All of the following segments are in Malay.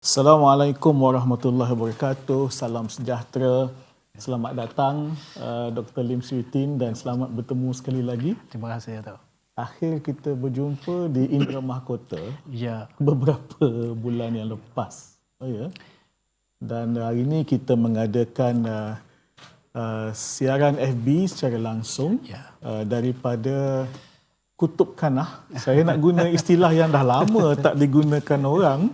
Assalamualaikum warahmatullahi wabarakatuh. Salam sejahtera. Selamat datang Dr. Lim Swee Tin dan selamat bertemu sekali lagi. Terima kasih, Dato'. Akhir kita berjumpa di Indra Mahkota Ya, beberapa bulan yang lepas. Oh ya. Dan hari ini kita mengadakan siaran FB secara langsung Ya. daripada Kutub Kanah. Saya nak guna istilah yang dah lama tak digunakan orang.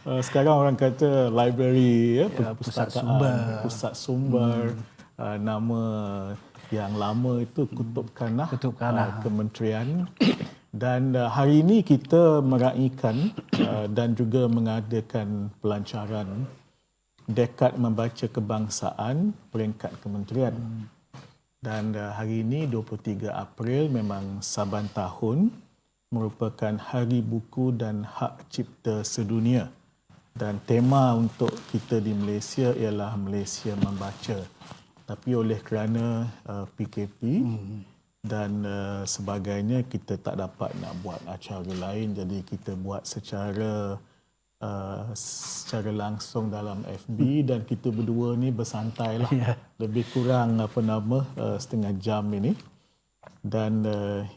Sekarang orang kata library, perpustakaan, pusat sumber. Nama yang lama itu Kutub Kanah, Kutub Kanah. Kementerian. Dan hari ini kita meraihkan dan juga mengadakan pelancaran Dekad Membaca Kebangsaan peringkat kementerian. Dan hari ini 23 April memang saban tahun merupakan Hari Buku dan Hak Cipta Sedunia. Dan tema untuk kita di Malaysia ialah Malaysia Membaca. Tapi oleh kerana PKP dan sebagainya, kita tak dapat nak buat acara lain. Jadi kita buat secara langsung dalam FB dan kita berdua ni bersantai lah. Lebih kurang setengah jam ini. Dan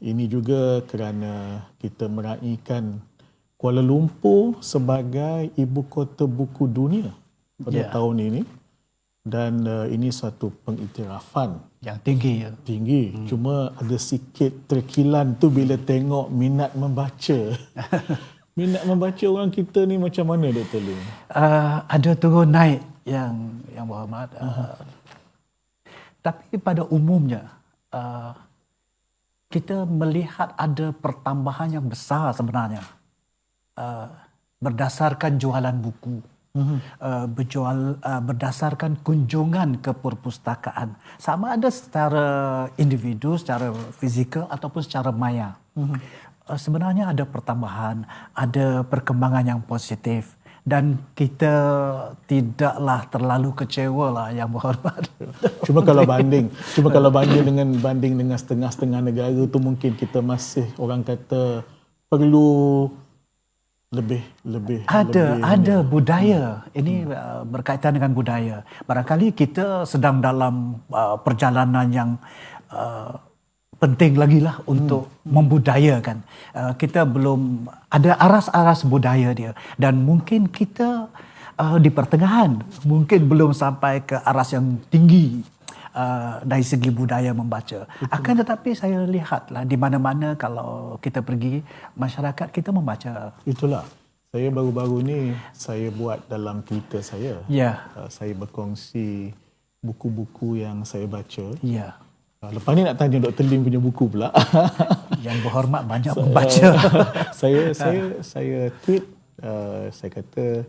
ini juga kerana kita meraihkan Kuala Lumpur sebagai ibu kota buku dunia pada tahun ini. Dan ini suatu pengiktirafan yang tinggi. Tinggi. Cuma ada sikit terkilan tu bila tengok minat membaca. Minat membaca orang kita ni macam mana, Dr. Lim? Ada turun naik yang berhormat. Tapi pada umumnya kita melihat ada pertambahan yang besar sebenarnya. Berdasarkan jualan buku, berdasarkan kunjungan ke perpustakaan, sama ada secara individu, secara fizikal ataupun secara maya. Sebenarnya ada pertambahan, ada perkembangan yang positif dan kita tidaklah terlalu kecewa lah, yang berhormat. Cuma kalau banding dengan setengah-setengah negara tu mungkin kita masih orang kata perlu lebih ada budaya ini, berkaitan dengan budaya. Barangkali kita sedang dalam perjalanan yang penting lagi lah untuk membudayakan. Kita belum ada aras-aras budaya dia dan mungkin kita di pertengahan, mungkin belum sampai ke aras yang tinggi dari segi budaya membaca. Akan tetapi saya lihatlah di mana-mana kalau kita pergi, masyarakat kita membaca. Itulah. Saya baru-baru ni saya buat dalam Twitter saya. Saya berkongsi buku-buku yang saya baca. Lepas ni nak tanya Dr. Lim punya buku pula. Yang berhormat banyak membaca. Saya tweet, saya kata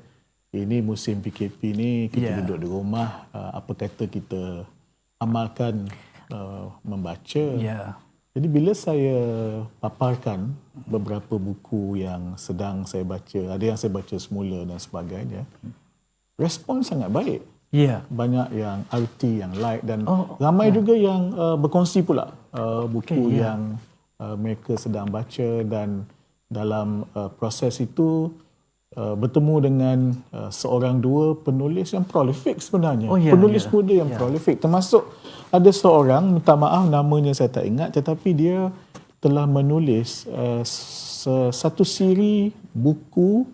ini musim PKP ni kita duduk di rumah, apa kata kita amalkan membaca. Jadi bila saya paparkan beberapa buku yang sedang saya baca, ada yang saya baca semula dan sebagainya, respon sangat baik. Banyak yang arti, yang like dan ramai juga yang berkongsi pula buku yang mereka sedang baca dan dalam proses itu bertemu dengan seorang dua penulis yang prolific sebenarnya. Penulis muda yang prolific. Termasuk ada seorang, minta maaf namanya saya tak ingat, tetapi dia telah menulis satu siri buku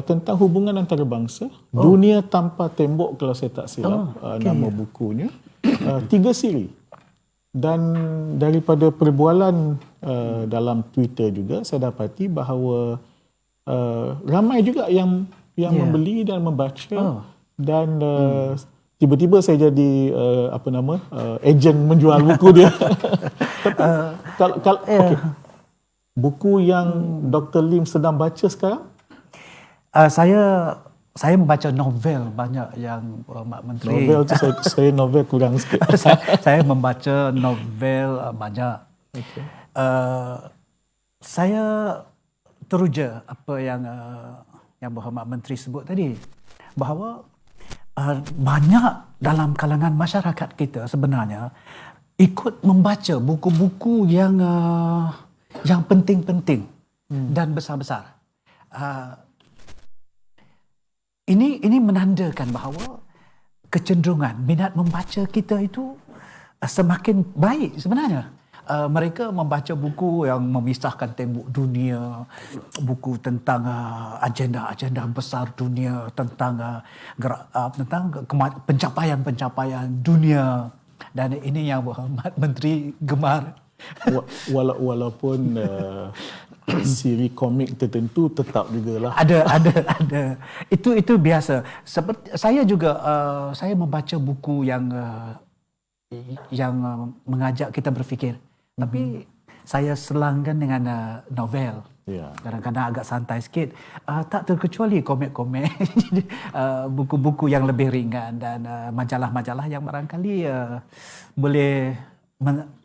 tentang hubungan antarabangsa, Dunia Tanpa Tembok kalau saya tak silap, nama bukunya. 3 siri. Dan daripada perbualan dalam Twitter juga saya dapati bahawa ramai juga yang membeli dan membaca dan tiba-tiba saya jadi ejen menjual buku dia. Tapi kalau buku yang Dr. Lim sedang baca sekarang? Saya membaca novel banyak, yang Berhormat Menteri. Novel tu saya novel kurang sikit. Saya membaca novel banyak. Saya teruja apa yang Berhormat Menteri sebut tadi, bahawa banyak dalam kalangan masyarakat kita sebenarnya ikut membaca buku-buku yang penting-penting dan besar-besar. ini menandakan bahawa kecenderungan minat membaca kita itu semakin baik sebenarnya. Mereka membaca buku yang memisahkan tembok dunia, buku tentang agenda-agenda besar dunia, tentang pencapaian-pencapaian dunia. Dan ini yang Berhormat Menteri gemar. Walaupun siri komik tertentu tetap jugalah. Ada. Itu biasa. Seperti saya juga saya membaca buku yang mengajak kita berfikir. Tapi saya selangkan dengan novel. Ya. Kadang-kadang agak santai sikit. Tak terkecuali komik-komik, buku-buku yang lebih ringan dan majalah-majalah yang barangkali boleh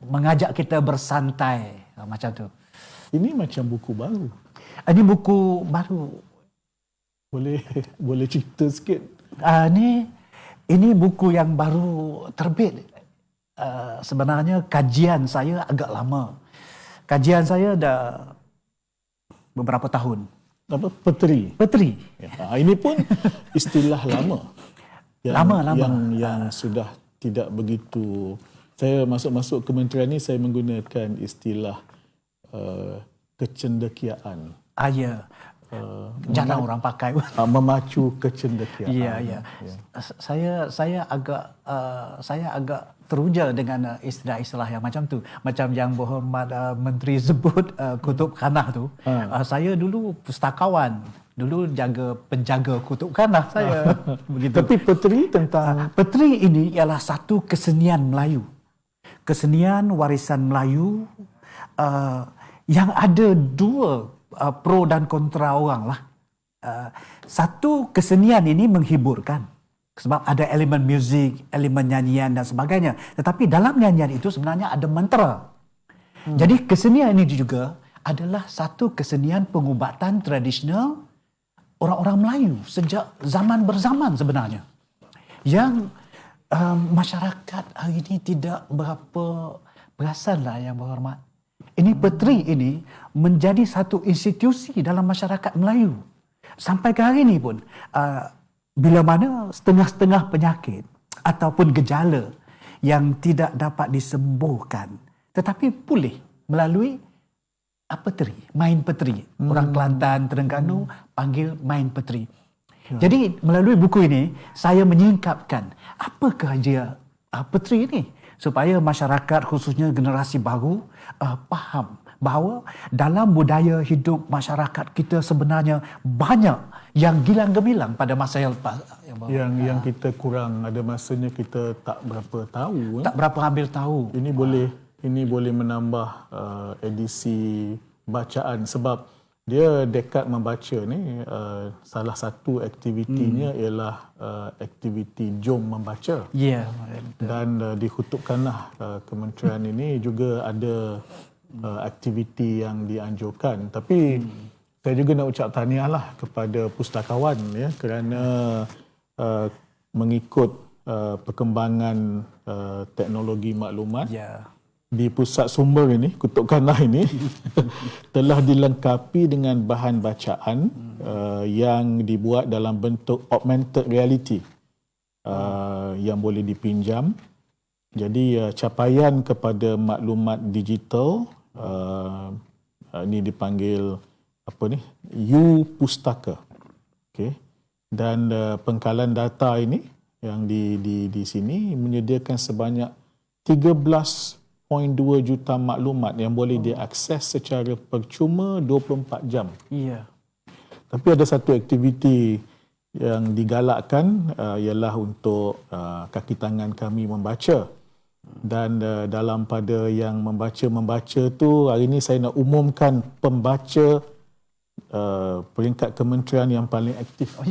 mengajak kita bersantai macam tu. Ini macam buku baru. Ini buku baru. Boleh cerita sikit? Ini buku yang baru terbit. Sebenarnya kajian saya agak lama. Kajian saya dah beberapa tahun. Apa? Peteri. Ya, ini pun istilah lama. Lama. Yang sudah tidak begitu. Saya masuk kementerian ni saya menggunakan istilah kecendekiaan. Ya. Jarang orang pakai. Memacu kecendekiaan. Ya. Saya agak teruja dengan istilah-istilah yang macam tu. Macam yang Berhormat Menteri sebut kutub khanah tu. Saya dulu pustakawan. Dulu penjaga kutub khanah saya. Begitu. Tapi peteri tentang... Peteri ini ialah satu kesenian Melayu. Kesenian warisan Melayu yang ada dua pro dan kontra orang lah. Satu, kesenian ini menghiburkan. Sebab ada elemen muzik, elemen nyanyian dan sebagainya. Tetapi dalam nyanyian itu sebenarnya ada mantra. Jadi kesenian ini juga adalah satu kesenian pengubatan tradisional orang-orang Melayu sejak zaman berzaman sebenarnya. Yang masyarakat hari ini tidak berapa perasan lah yang berhormat. Ini peteri ini menjadi satu institusi dalam masyarakat Melayu. Sampai ke hari ini pun, bila mana setengah-setengah penyakit ataupun gejala yang tidak dapat disembuhkan tetapi pulih melalui peteri, main peteri. Orang Kelantan, Terengganu panggil main peteri. Jadi melalui buku ini saya menyingkapkan apakah dia peteri ini supaya masyarakat khususnya generasi baru faham bahawa dalam budaya hidup masyarakat kita sebenarnya banyak yang gilang gemilang pada masa yang lepas. Yang kita kurang ada masanya kita tak berapa tahu. Tak berapa ambil tahu. Ini boleh menambah edisi bacaan sebab dia dekat membaca ni salah satu aktivitinya ialah aktiviti jom membaca. Ya. Dan di Kutub Khanah kementerian ini juga ada aktiviti yang dianjurkan. Tapi saya juga nak ucap tahniah lah kepada pustakawan ya kerana mengikut perkembangan teknologi maklumat. Ya. Di pusat sumber ini, Kutub Khanah ini telah dilengkapi dengan bahan bacaan yang dibuat dalam bentuk augmented reality yang boleh dipinjam. Jadi capaian kepada maklumat digital ini dipanggil apa ni? U-Pustaka. Okey. Dan pengkalan data ini yang di sini menyediakan sebanyak 13.2 juta maklumat yang boleh diakses secara percuma 24 jam. Ya. Tapi ada satu aktiviti yang digalakkan ialah untuk kaki tangan kami membaca. Dan dalam pada yang membaca tu hari ini saya nak umumkan pembaca peringkat kementerian yang paling aktif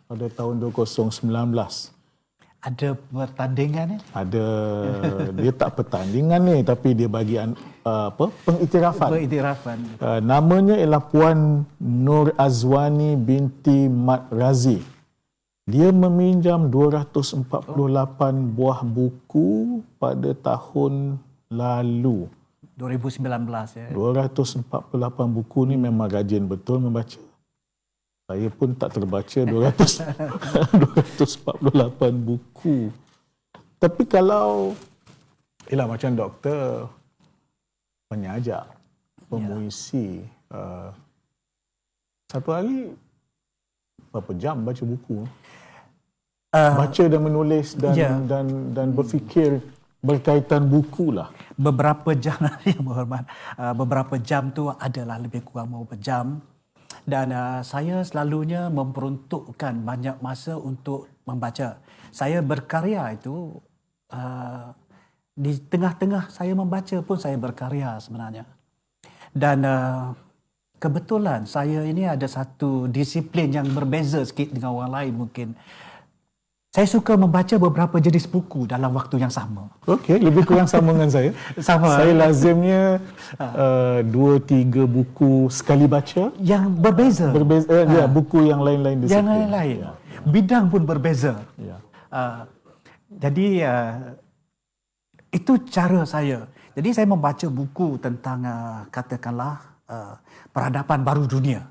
pada tahun 2019. Ada pertandingan ni? Ada, dia tak pertandingan ni tapi dia bagi pengiktirafan. Namanya ialah Puan Nur Azwani binti Mat Razi. Dia meminjam 248 buah buku pada tahun lalu. 2019 ya. 248 buku ni memang rajin betul membaca. Saya pun tak terbaca 248 buku. Tapi kalau macam doktor penyajak, pemuisi, satu hari berapa jam baca buku? Baca dan menulis dan berfikir berkaitan buku lah. Beberapa jam yang berhormat. Beberapa jam tu adalah lebih kurang beberapa jam. Dan saya selalunya memperuntukkan banyak masa untuk membaca. Saya berkarya itu di tengah-tengah saya membaca pun saya berkarya sebenarnya. Dan kebetulan saya ini ada satu disiplin yang berbeza sikit dengan orang lain mungkin. Saya suka membaca beberapa jenis buku dalam waktu yang sama. Okey, lebih kurang sama dengan saya. Sama. Saya lazimnya 2-3 buku sekali baca. Yang berbeza. Buku yang lain-lain disiplin. Yang lain-lain. Bidang pun berbeza. Ya. Jadi itu cara saya. Jadi saya membaca buku tentang katakanlah peradaban baru dunia.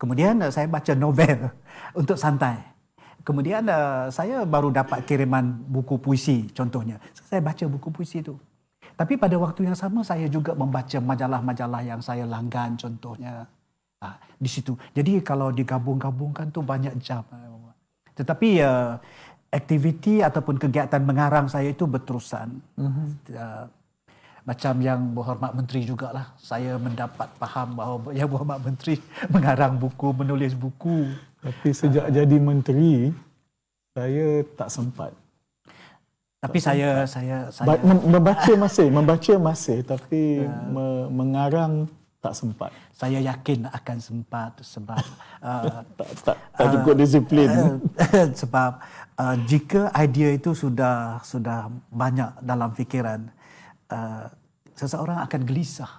Kemudian saya baca novel untuk santai. Kemudian saya baru dapat kiriman buku puisi contohnya. Saya baca buku puisi itu. Tapi pada waktu yang sama saya juga membaca majalah-majalah yang saya langgan contohnya. Di situ. Jadi kalau digabung-gabungkan tu banyak jam. Tetapi aktiviti ataupun kegiatan mengarang saya itu berterusan. Macam yang Berhormat Menteri jugalah. Saya mendapat faham bahawa Yang Berhormat Menteri mengarang buku, menulis buku. Tapi sejak jadi menteri, saya tak sempat. Tapi saya membaca masih tapi mengarang tak sempat. Saya yakin akan sempat sebab tak cukup disiplin. Sebab jika idea itu sudah banyak dalam fikiran, seseorang akan gelisah.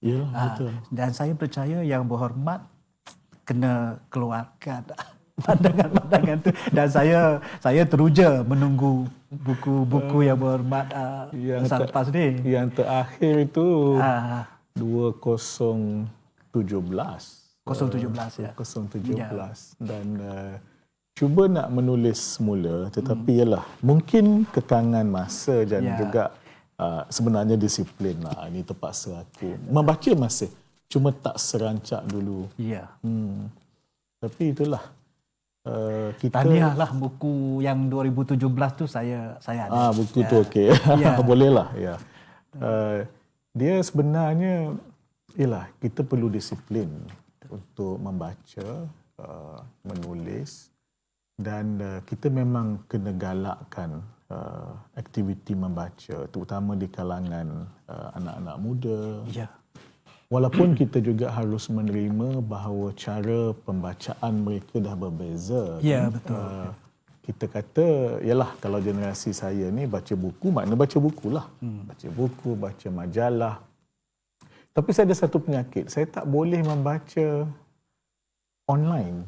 Ya, betul. Dan saya percaya Yang Berhormat kena keluarkan pandangan-pandangan tu, dan saya teruja menunggu buku Yang Berhormat selepas ni. Yang terakhir itu 2017 ya. 2017 dan cuba nak menulis semula, tetapi yalah mungkin kekangan masa dan juga sebenarnya disiplin lah. Ini terpaksa aku membaca masih, cuma tak serancak dulu. Ya. Tapi itulah kita. Tahniahlah buku yang 2017 tu saya ada. Buku tu okey. Boleh lah. Ya. Dia sebenarnya ialah kita perlu disiplin untuk membaca, menulis, dan kita memang kena galakkan aktiviti membaca, terutama di kalangan anak-anak muda. Ya. Walaupun kita juga harus menerima bahawa cara pembacaan mereka dah berbeza. Ya, betul. Kita kata, yalah kalau generasi saya ni baca buku, makna baca bukulah. Baca buku, baca majalah. Tapi saya ada satu penyakit, saya tak boleh membaca online.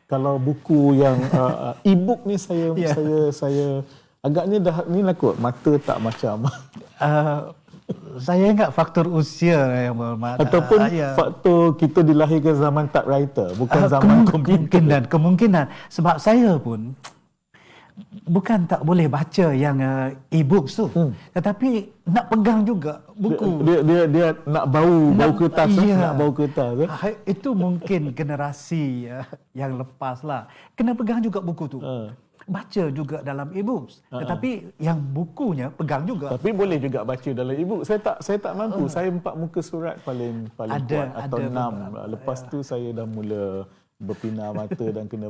Kalau buku yang e-book ni saya agaknya dah ni lah kot, mata tak macam. Saya ingat faktor usia Yang Berhormat. Ataupun faktor kita dilahirkan zaman typewriter, bukan zaman komputer. Kemungkinan. Sebab saya pun bukan tak boleh baca yang e-books tu, tetapi nak pegang juga buku. Dia nak bau kertas, nak bau kertas. Itu mungkin generasi yang lepas lah. Kena pegang juga buku tu. Baca juga dalam e-books. Tetapi yang bukunya pegang juga. Tapi boleh juga baca dalam e-book. Saya tak mampu. Saya 4 muka surat paling kuat atau 6. Lepas tu saya dah mula berpindah mata dan kena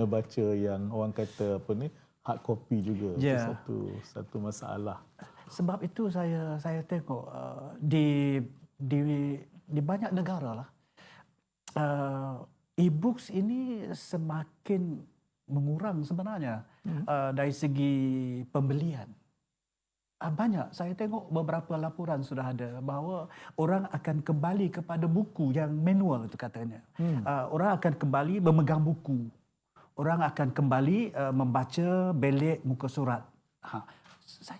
baca yang orang kata apa ni, hard copy juga. Itu satu masalah. Sebab itu saya tengok di banyak negara lah, e-books ini semakin mengurang sebenarnya dari segi pembelian. Banyak, saya tengok beberapa laporan sudah ada bahawa orang akan kembali kepada buku yang manual itu katanya. Orang akan kembali memegang buku. Orang akan kembali membaca belik muka surat.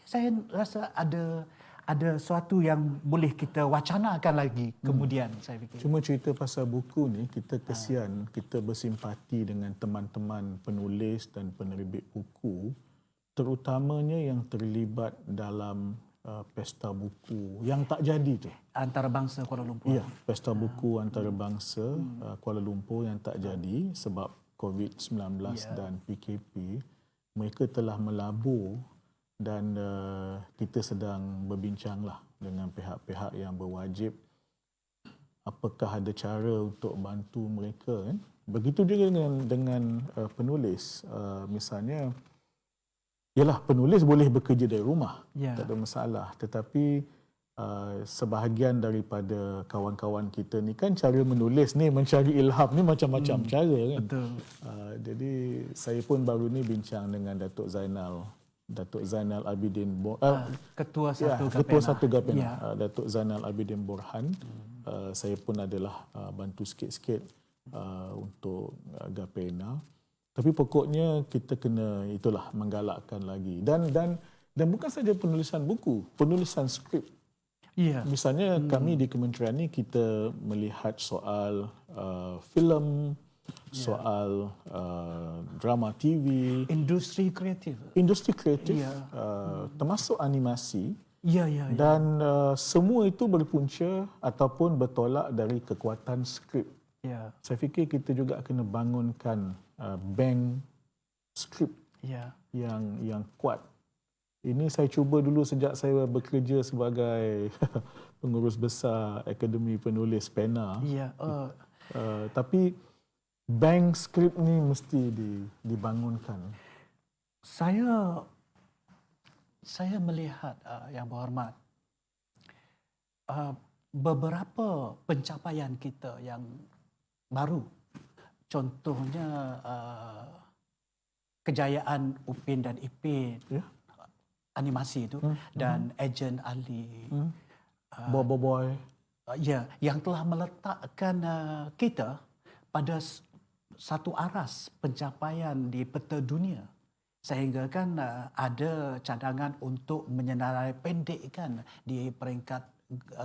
Saya rasa ada sesuatu yang boleh kita wacanakan lagi kemudian, saya fikir. Cuma cerita pasal buku ni, kita kesian, kita bersimpati dengan teman-teman penulis dan penerbit buku, terutamanya yang terlibat dalam pesta buku yang tak jadi tu. Antarabangsa Kuala Lumpur. Ya, pesta buku antarabangsa Kuala Lumpur yang tak jadi sebab COVID-19 dan PKP. Mereka telah melabur dan kita sedang berbincanglah dengan pihak-pihak yang berwajib apakah ada cara untuk bantu mereka kan. Begitu juga dengan penulis. Misalnya yalah, penulis boleh bekerja dari rumah, tak ada masalah, tetapi sebahagian daripada kawan-kawan kita ni kan cara menulis ni, mencari ilham ni macam-macam cara kan. Betul. Jadi saya pun baru ni bincang dengan Datuk Zainal Abidin Ketua Satu Gapena. Ketua Satu Gapena, Datuk Zainal Abidin Borhan. Saya pun adalah bantu sikit-sikit untuk Gapena. Tapi pokoknya kita kena itulah menggalakkan lagi dan bukan saja penulisan buku, penulisan skrip. Misalnya kami di kementerian ni kita melihat soal filem, soal drama TV, industri kreatif, termasuk animasi. Dan semua itu berpunca ataupun bertolak dari kekuatan skrip. Saya fikir kita juga kena bangunkan bank skrip yang kuat. Ini saya cuba dulu sejak saya bekerja sebagai pengurus besar Akademi Penulis Pena. Tapi bank skrip ni mesti dibangunkan. Saya melihat yang berhormat, beberapa pencapaian kita yang baru, contohnya kejayaan Upin dan Ipin, animasi itu, dan Ejen Ali, Boy, yang telah meletakkan kita pada satu aras pencapaian di peta dunia, sehingga kan ada cadangan untuk menyenarai pendekkan di peringkat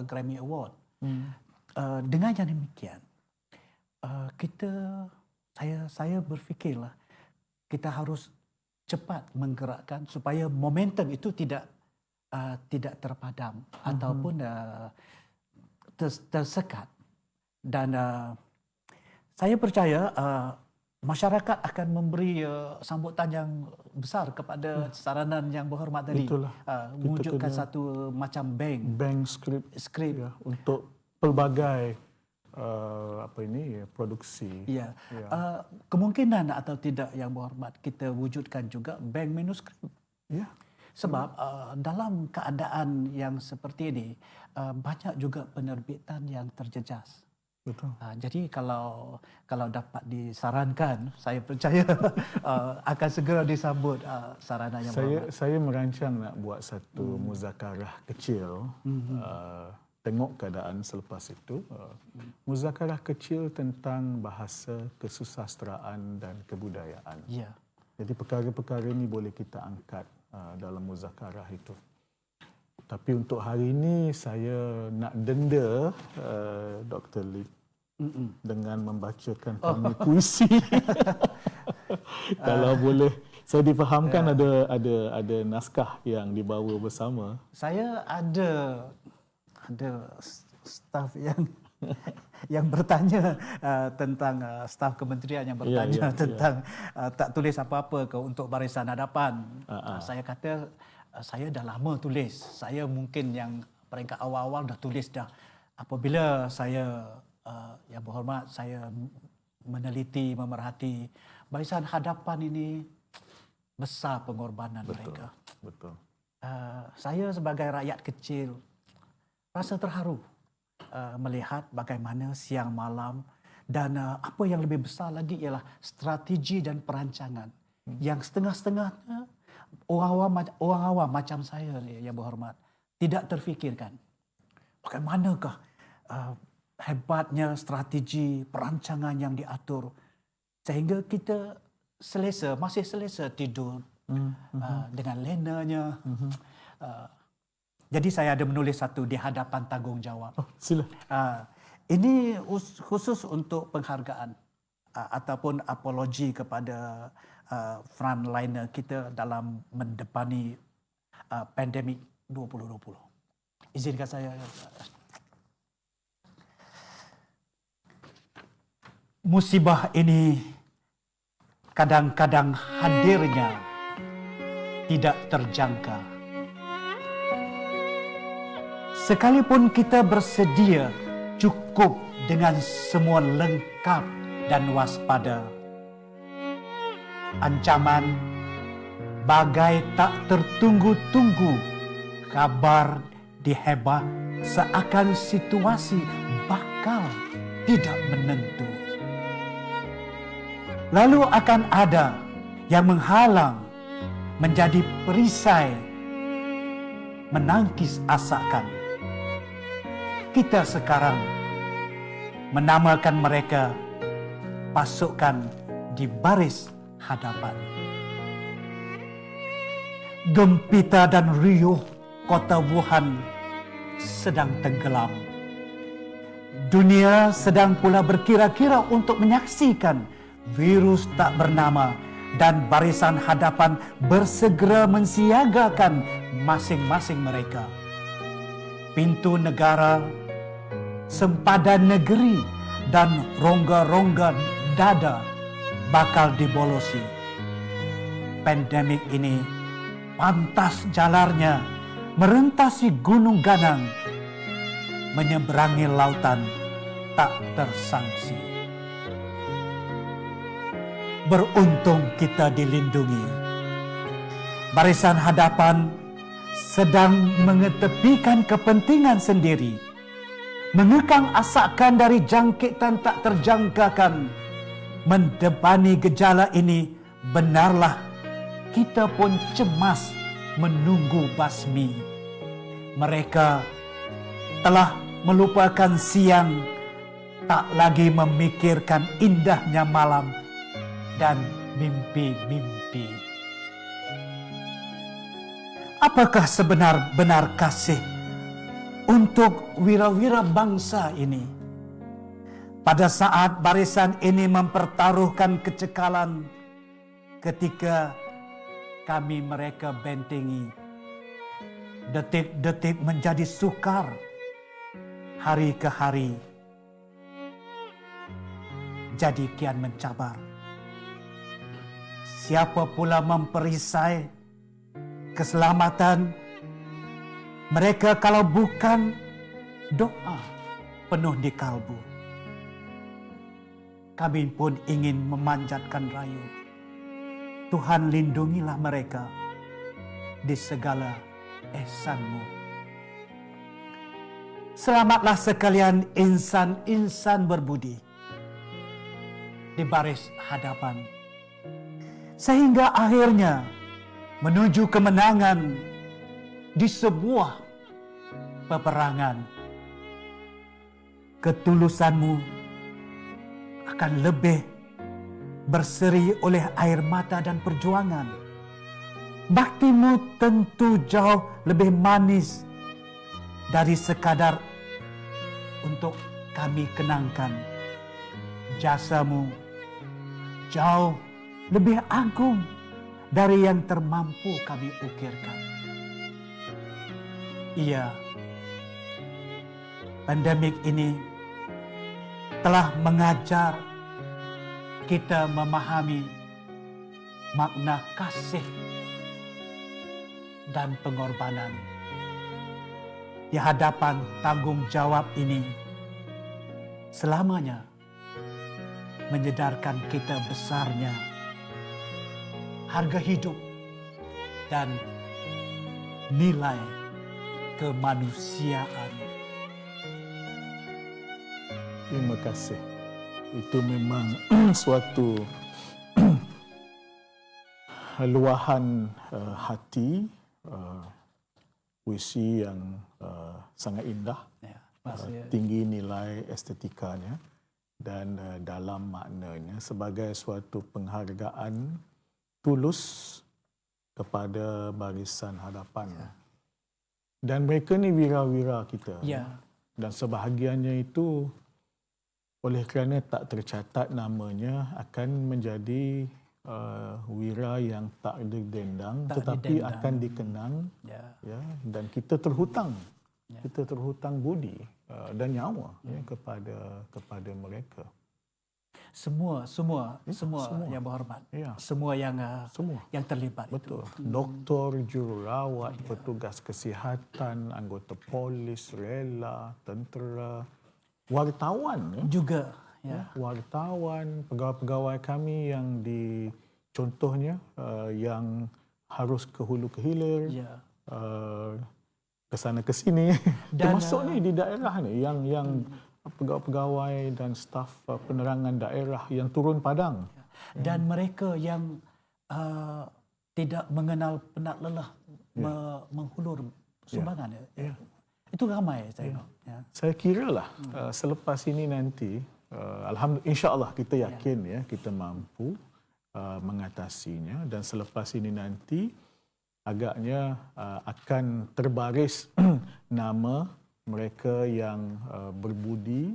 Grammy Award. Dengan yang demikian, saya berfikirlah kita harus cepat menggerakkan supaya momentum itu tidak terpadam ataupun tersekat. Dan saya percaya masyarakat akan memberi sambutan yang besar kepada saranan yang berhormat tadi. Mewujudkan satu macam bank skrip untuk pelbagai produksi. Kemungkinan atau tidak yang berhormat kita wujudkan juga bank manuskrip. Sebab dalam keadaan yang seperti ini banyak juga penerbitan yang terjejas. Betul. Jadi kalau dapat disarankan, saya percaya akan segera disambut saranan yang berhormat. Saya merancang nak buat satu muzakarah kecil. Tengok keadaan selepas itu. Muzakarah kecil tentang bahasa, kesusasteraan dan kebudayaan. Jadi perkara-perkara ini boleh kita angkat dalam muzakarah itu. Tapi untuk hari ini saya nak denda Dr. Lip dengan membacakan kami puisi. Kalau boleh saya difahamkan ada naskah yang dibawa bersama. Saya ada staf yang bertanya tentang staf kementerian yang bertanya tentang tak tulis apa-apa ke untuk barisan hadapan. Saya kata saya dah lama tulis. Saya mungkin yang peringkat awal-awal dah tulis dah. Apabila saya yang berhormat, saya meneliti, memerhati barisan hadapan ini, besar pengorbanan mereka. Betul. Saya sebagai rakyat kecil rasa terharu melihat bagaimana siang malam dan apa yang lebih besar lagi ialah strategi dan perancangan yang setengah-setengahnya orang awam macam saya yang berhormat tidak terfikirkan. Bagaimanakah hebatnya strategi perancangan yang diatur sehingga kita masih selesa tidur dengan lenanya. Jadi saya ada menulis satu di hadapan tanggungjawab. Oh, sila. Ini khusus untuk penghargaan ataupun apologi kepada frontliner kita dalam mendepani pandemik 2020. Izinkan saya. Musibah ini kadang-kadang hadirnya tidak terjangka. Sekalipun kita bersedia cukup dengan semua lengkap dan waspada, ancaman bagai tak tertunggu-tunggu kabar dihebah seakan situasi bakal tidak menentu. Lalu akan ada yang menghalang, menjadi perisai, menangkis asakan. Kita sekarang menamakan mereka pasukan di baris hadapan. Gempita dan riuh kota Wuhan sedang tenggelam. Dunia sedang pula berkira-kira untuk menyaksikan virus tak bernama, dan barisan hadapan bersegera mensiagakan masing-masing mereka. Pintu negara, sempadan negeri, dan rongga-rongga dada bakal dibolosi. Pandemik ini pantas jalarnya merentasi gunung ganang, menyeberangi lautan tak tersangsi. Beruntung kita dilindungi. Barisan hadapan sedang mengetepikan kepentingan sendiri, mengekang asakan dari jangkitan tak terjangkakan. Mendepani gejala ini, benarlah kita pun cemas menunggu basmi. Mereka telah melupakan siang, tak lagi memikirkan indahnya malam dan mimpi-mimpi. Apakah sebenar-benar kasih untuk wira-wira bangsa ini? Pada saat barisan ini mempertaruhkan kecekalan, ketika kami mereka bentengi, detik-detik menjadi sukar, hari ke hari jadi kian mencabar. Siapa pula memperisai keselamatan mereka kalau bukan doa penuh di kalbu? Kami pun ingin memanjatkan rayu, Tuhan lindungilah mereka di segala ihsan-Mu. Selamatlah sekalian insan-insan berbudi di baris hadapan, sehingga akhirnya menuju kemenangan di sebuah peperangan. Ketulusanmu akan lebih berseri oleh air mata dan perjuangan. Baktimu tentu jauh lebih manis dari sekadar untuk kami kenangkan. Jasamu jauh lebih agung dari yang termampu kami ukirkan. Iya, pandemik ini telah mengajar kita memahami makna kasih dan pengorbanan. Di hadapan tanggung jawab ini, selamanya menyedarkan kita besarnya harga hidup dan nilai kemanusiaan. Terima kasih. Itu memang suatu luahan hati, puisi yang sangat indah, tinggi nilai estetikanya dan dalam maknanya sebagai suatu penghargaan tulus kepada barisan hadapan. Dan mereka ni wira-wira kita. Ya. Dan sebahagiannya itu oleh kerana tak tercatat namanya akan menjadi wira yang tak didendang tetapi akan dikenang ya, dan kita terhutang kita terhutang budi dan nyawa ya, kepada mereka. Semua yang berhormat, semua yang terlibat. Betul. Doktor, jururawat, petugas kesihatan, anggota polis, rela, tentera, wartawan juga. Ya. Wartawan, pegawai-pegawai kami yang contohnya yang harus ke hulu ke hilir, ke sana ke sini, termasuk ni di daerah ni yang pegawai-pegawai dan staf penerangan daerah yang turun padang. Dan mereka yang tidak mengenal penat lelah menghulur sumbangan. Itu ramai saya tengok. Saya kira lah selepas ini nanti alhamdulillah, insya-Allah kita yakin ya kita mampu mengatasinya, dan selepas ini nanti agaknya akan terbaris nama mereka yang berbudi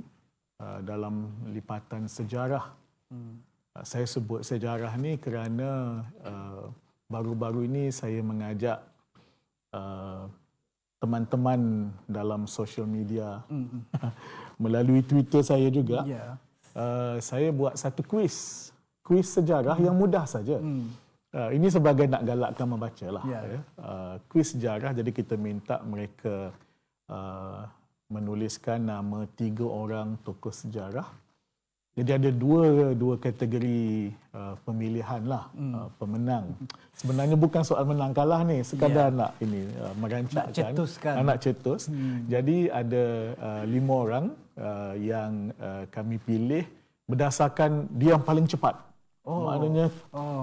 dalam lipatan sejarah. Saya sebut sejarah ni kerana baru-baru ini saya mengajak teman-teman dalam social media melalui Twitter saya juga. Saya buat satu kuis sejarah yang mudah saja. Ini sebagai nak galakkan membaca lah. Kuis sejarah, jadi kita minta mereka menuliskan nama 3 orang tokoh sejarah. Jadi ada dua kategori pemilihan lah, pemenang. Sebenarnya bukan soal menang kalah ni, sekadar nak ini merancangkan, nak cetus. Jadi ada 5 orang yang kami pilih berdasarkan dia yang paling cepat. Maknanya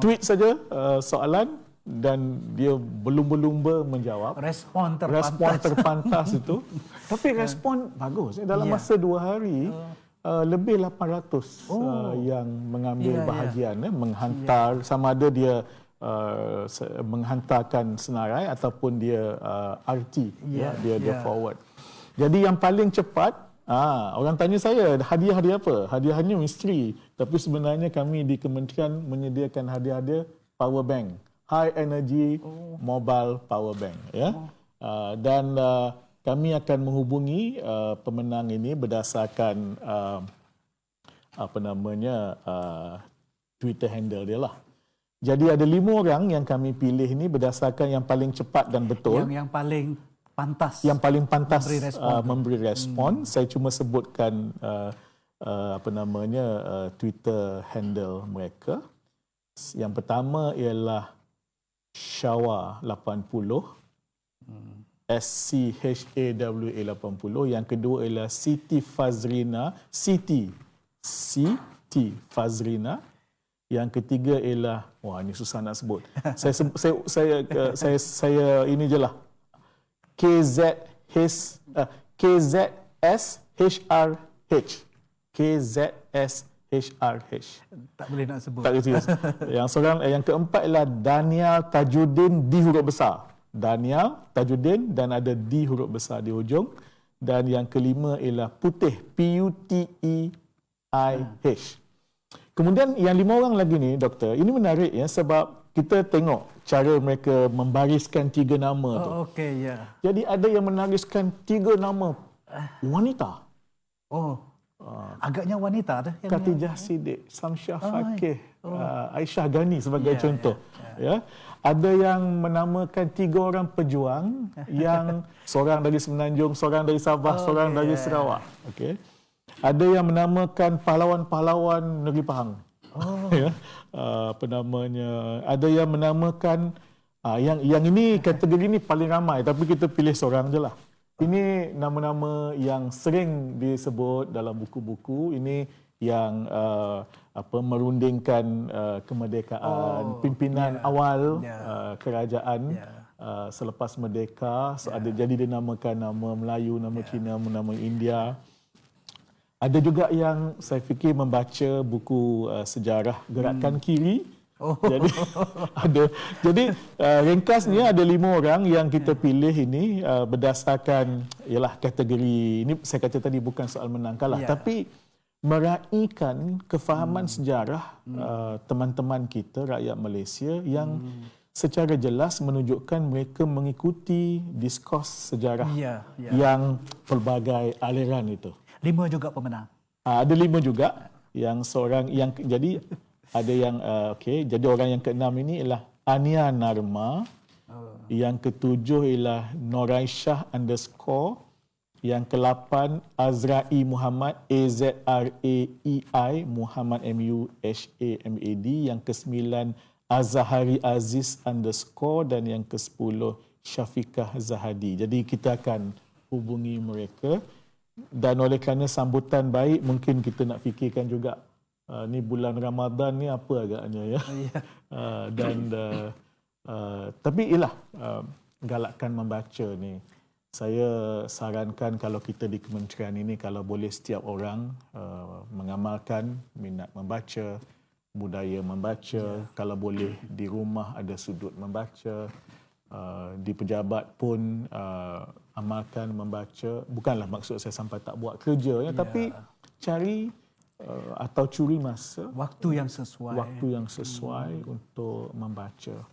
tweet saja soalan dan dia berlumba-lumba menjawab. Respon terpantas itu. Tapi respon bagus. Dalam masa 2 hari lebih 800 yang mengambil bahagian, menghantar sama ada dia menghantarkan senarai ataupun dia RT, dia forward. Jadi yang paling cepat, orang tanya saya hadiah dia apa? Hadiahnya misteri. Tapi sebenarnya kami di kementerian menyediakan hadiah power bank, high energy mobile power bank, ya. Dan kami akan menghubungi pemenang ini berdasarkan Twitter handle dia lah. Jadi ada 5 orang yang kami pilih ini berdasarkan yang paling cepat dan betul. Yang paling pantas. Yang paling pantas memberi respon. Saya cuma sebutkan Twitter handle mereka. Yang pertama ialah Shawa 80. SCHAWA 80. Yang kedua ialah Siti Fazrina. Siti Fazrina. Yang ketiga ialah, wah ini susah nak sebut. saya ini je lah. KZSHRH. Tak boleh nak sebut. Tak boleh. Yang keempat ialah Danial Tajuddin di huruf besar. Danial Tajuddin dan ada D huruf besar di hujung. Dan yang kelima ialah Putih, PUTEIH. Kemudian yang 5 orang lagi ni, doktor, ini menarik ya, sebab kita tengok cara mereka membariskan 3 nama tu. Okey, ya. Jadi ada yang menariskan 3 nama wanita. Agaknya wanita dah. Khatijah Siddiq, Samsyah Fakih, Aisyah Ghani sebagai contoh. Ya. Ada yang menamakan 3 orang pejuang yang seorang dari Semenanjung, seorang dari Sabah, seorang dari Sarawak. Okey. Ada yang menamakan pahlawan-pahlawan Negeri Pahang. Ya. Ada yang menamakan yang ini kategori ini paling ramai tapi kita pilih seorang je lah. Ini nama-nama yang sering disebut dalam buku-buku. Ini yang merundingkan kemerdekaan, pimpinan awal kerajaan selepas merdeka. Jadi dinamakan nama Melayu, nama Cina, nama India. Ada juga yang saya fikir membaca buku sejarah gerakan kiri Jadi ada. Jadi ringkasnya ada 5 orang yang kita pilih ini berdasarkan ialah kategori ini saya kata tadi bukan soal menang kalah tapi meraihkan kefahaman sejarah teman-teman kita rakyat Malaysia yang secara jelas menunjukkan mereka mengikuti diskurs sejarah yang pelbagai aliran itu. 5 juga pemenang. Ada 5 juga yang seorang yang jadi ada yang okey, jadi orang yang ke-6 ini ialah Ania Narma. Yang ke-7 ialah Noraisyah _ yang ke-8 Azrai Muhammad AZRAEI Muhammad MUHAMAD, yang ke-9 Azhari Aziz _ dan yang ke-10 Syafiqah Zahadi. Jadi kita akan hubungi mereka dan oleh kerana sambutan baik mungkin kita nak fikirkan juga ni bulan Ramadan ni apa agaknya ya. Tapi ialah galakkan membaca ni. Saya sarankan kalau kita di kementerian ini kalau boleh setiap orang mengamalkan minat membaca, budaya membaca, kalau boleh di rumah ada sudut membaca, di pejabat pun amalkan membaca. Bukanlah maksud saya sampai tak buat kerja ya, tapi cari atau curi masa, waktu yang sesuai untuk membaca.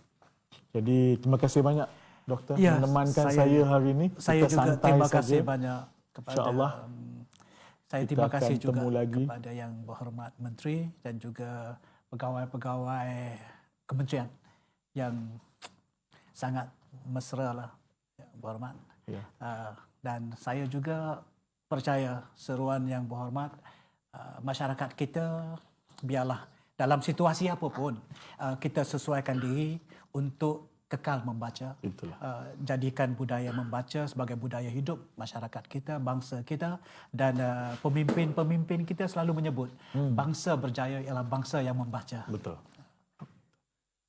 Jadi terima kasih banyak doktor menemankan saya hari ini. Saya juga terima kasih banyak kepada InsyaAllah saya terima kasih juga kepada yang berhormat Menteri dan juga pegawai-pegawai kementerian yang sangat mesra lah, berhormat. Dan saya juga percaya seruan yang berhormat, masyarakat kita biarlah dalam situasi apapun kita sesuaikan diri untuk kekal membaca. Jadikan budaya membaca sebagai budaya hidup masyarakat kita, bangsa kita, dan pemimpin-pemimpin kita selalu menyebut bangsa berjaya ialah bangsa yang membaca. Betul.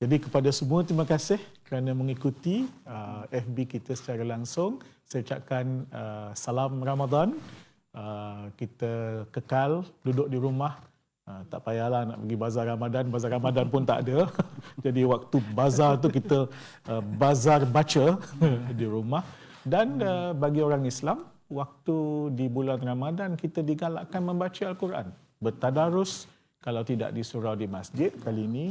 Jadi kepada semua terima kasih kerana mengikuti FB kita secara langsung. Saya ucapkan salam Ramadan. Kita kekal duduk di rumah, tak payahlah nak pergi bazar Ramadan pun tak ada. Jadi waktu bazar tu kita bazar baca di rumah. Dan bagi orang Islam, waktu di bulan Ramadan kita digalakkan membaca Al-Quran, bertadarus, kalau tidak di surau di masjid, kali ini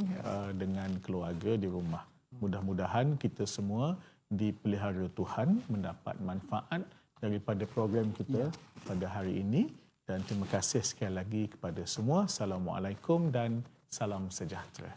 dengan keluarga di rumah. Mudah-mudahan kita semua dipelihara Tuhan, mendapat manfaat daripada program kita pada hari ini. Dan terima kasih sekali lagi kepada semua. Assalamualaikum dan salam sejahtera.